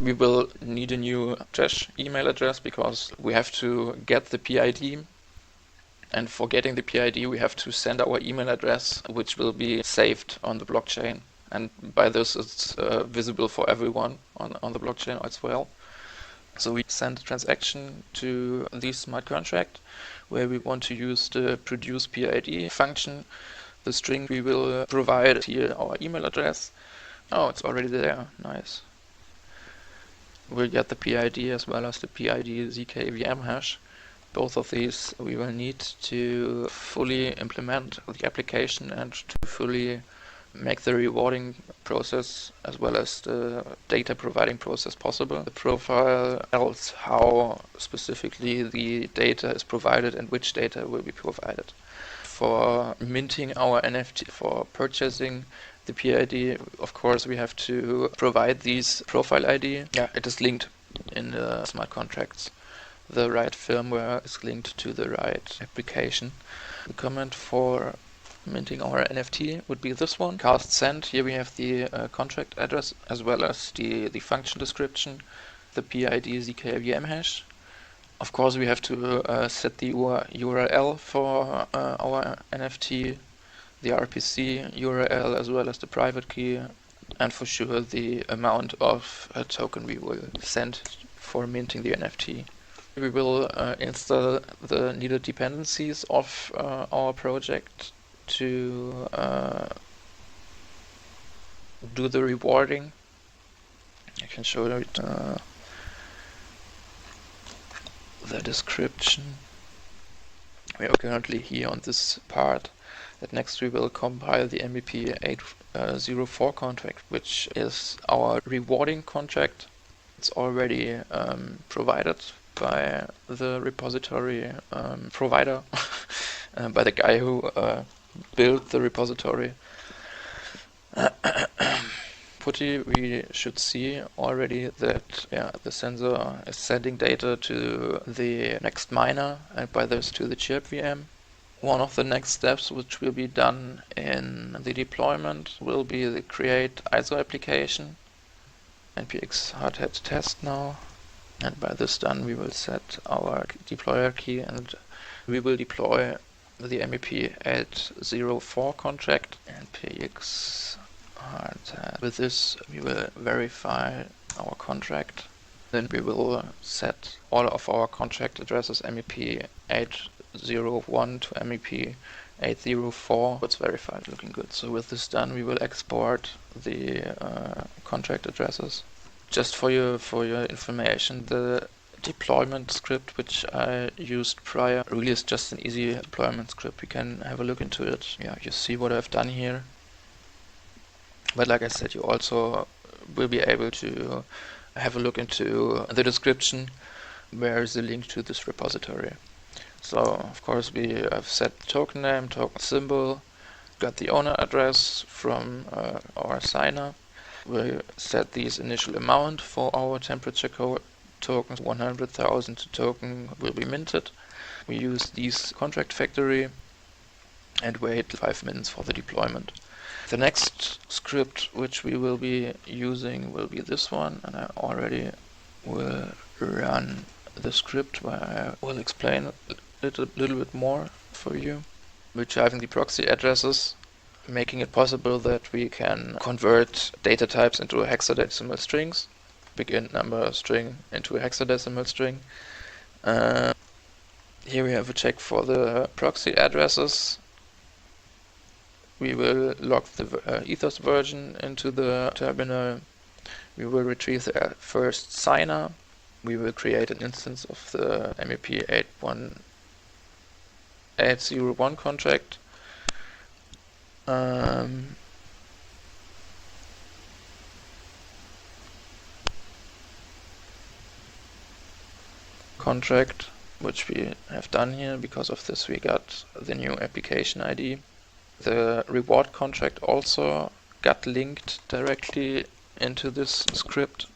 We will need a new trash email address because we have to get the PID. And for getting the PID, we have to send our email address, which will be saved on the blockchain. And by this, it's visible for everyone on the blockchain as well. So we send a transaction to the smart contract where we want to use the produce PID function. The string we will provide here our email address. Oh, it's already there. Nice. We'll get the PID as well as the PID ZKVM hash. Both of these we will need to fully implement the application and to fully make the rewarding process as well as the data providing process possible. The profile tells how specifically the data is provided and which data will be provided. For minting our NFT, for purchasing the PID, of course, we have to provide these profile ID. Yeah, it is linked in the smart contracts. The right firmware is linked to the right application. The comment for minting our NFT would be this one. Cast send. Here we have the contract address as well as the function description, the PID ZKVM hash. Of course, we have to set the URL for our NFT, the RPC URL as well as the private key, and for sure the amount of a token we will send for minting the NFT. We will install the needed dependencies of our project to do the rewarding. I can show you the description. We are currently here on this part. That next we will compile the MVP 804 contract, which is our rewarding contract. It's already provided by the repository provider, by the guy who built the repository. Putty, we should see already that the sensor is sending data to the next miner and by this to the chirp VM. One of the next steps which will be done in the deployment will be the create ISO application, npx hardhat test now, and by this done we will set our deployer key and we will deploy the MVP 804 contract npx hardhat. With this we will verify our contract. Then we will set all of our contract addresses MEP 801 to MEP 804. It's verified, looking good. So with this done, we will export the contract addresses. Just for your information, the deployment script which I used prior really is just an easy deployment script. We can have a look into it. Yeah, you see what I've done here. But like I said, you also will be able to have a look into the description where is the link to this repository. So of course we have set token name, token symbol, got the owner address from our signer. We set these initial amount for our temperature tokens, 100,000 token will be minted. We use these contract factory and wait 5 minutes for the deployment. The next script which we will be using will be this one, and I already will run the script where I will explain a little bit more for you. Retrieving the proxy addresses, making it possible that we can convert data types into hexadecimal strings, big int number string into a hexadecimal string. Here we have a check for the proxy addresses. We will log the ethos version into the terminal. We will retrieve the first signer. We will create an instance of the MEP 801 contract. Contract, which we have done here. Because of this we got the new application ID. The reward contract also got linked directly into this script.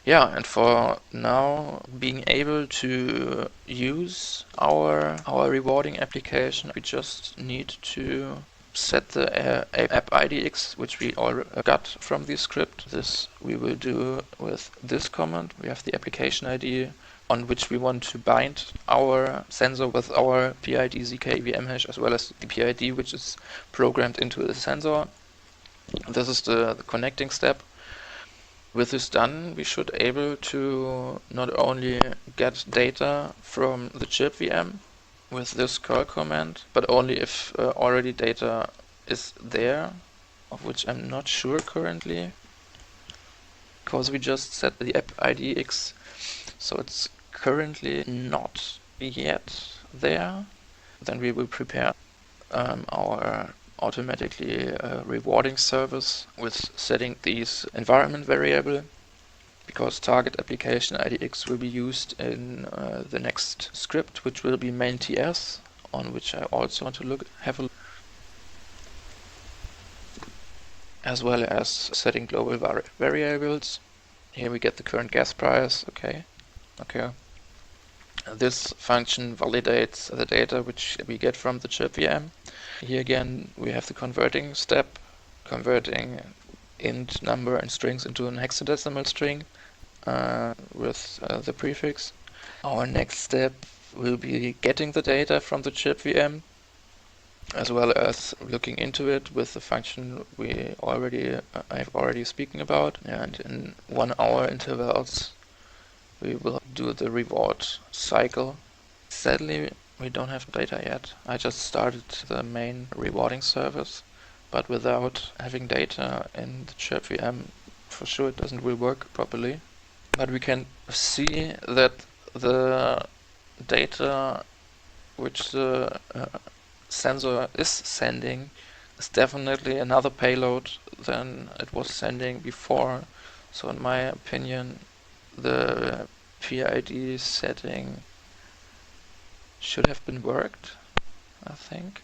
Yeah, and for now, being able to use our rewarding application, we just need to set the app IDX, which we all got from the script. This we will do with this command. We have the application ID on which we want to bind our sensor with our PID ZK EVM hash, as well as the PID which is programmed into the sensor. This is the connecting step. With this done, we should able to not only get data from the chip VM with this curl command, but only if already data is there, of which I'm not sure currently, because we just set the app IDX, so it's currently not yet there. Then we will prepare our automatically rewarding service with setting these environment variable, because target application IDX will be used in the next script, which will be main TS, on which I also want to have a look, as well as setting global variables. Here we get the current gas price. Okay. This function validates the data which we get from the chip VM. Here again we have the converting step, converting int number and strings into an hexadecimal string with the prefix. Our next step will be getting the data from the chip VM, as well as looking into it with the function I've already speaking about. And in 1 hour intervals we will do the reward cycle. Sadly, we don't have data yet. I just started the main rewarding service, but without having data in the chip VM, for sure it doesn't will work properly. But we can see that the data which the sensor is sending is definitely another payload than it was sending before. So in my opinion, the PID setting should have been worked, I think.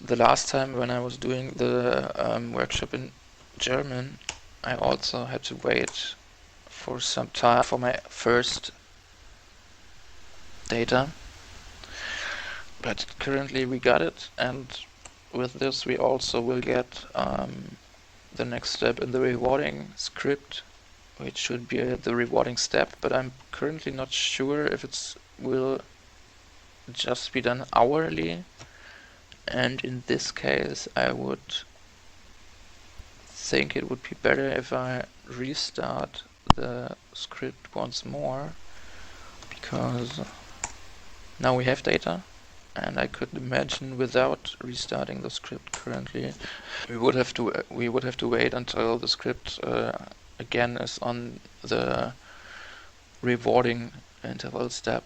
The last time when I was doing the workshop in German, I also had to wait for some time for my first data, but currently we got it, and with this we also will get the next step in the rewarding script, which should be the rewarding step, but I'm currently not sure if it will just be done hourly, and in this case I would think it would be better if I restart the script once more, because now we have data, and I could imagine without restarting the script currently, we would have to wait until the script again is on the rewarding interval step,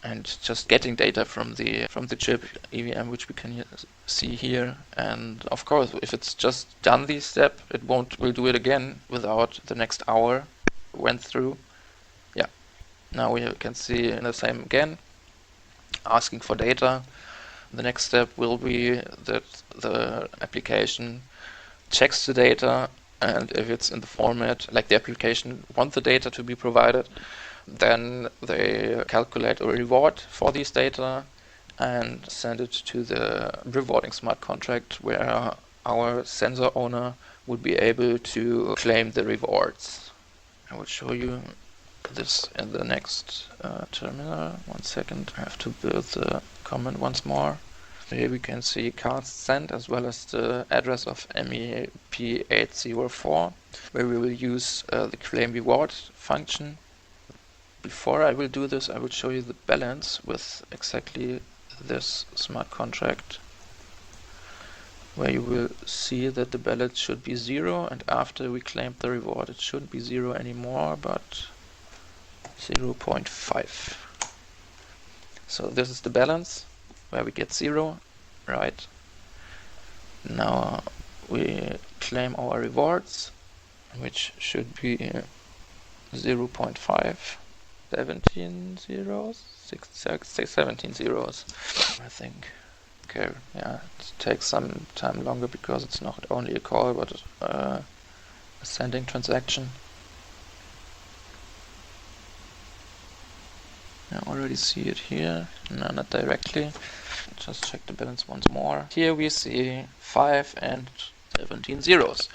and just getting data from the chip EVM, which we can see here. And of course, if it's just done this step, we'll do it again without the next hour went through. Yeah, now we can see the same again, asking for data. The next step will be that the application checks the data, and if it's in the format like the application wants the data to be provided, then they calculate a reward for these data and send it to the rewarding smart contract, where our sensor owner would be able to claim the rewards. I will show you this in the next terminal. 1 second, I have to build the command once more. Here we can see cast send as well as the address of MEP804, where we will use the claim reward function. Before I will do this, I will show you the balance with exactly this smart contract, where you will see that the balance should be 0, and after we claim the reward it shouldn't be 0 anymore, but 0.5. So this is the balance where we get 0, right? Now we claim our rewards, which should be 0.5, 17 zeros, 17 zeros, I think. Okay, yeah, it takes some time longer because it's not only a call but a sending transaction. I already see it here. No, not directly. Just check the balance once more. Here we see 5 and 17 zeros.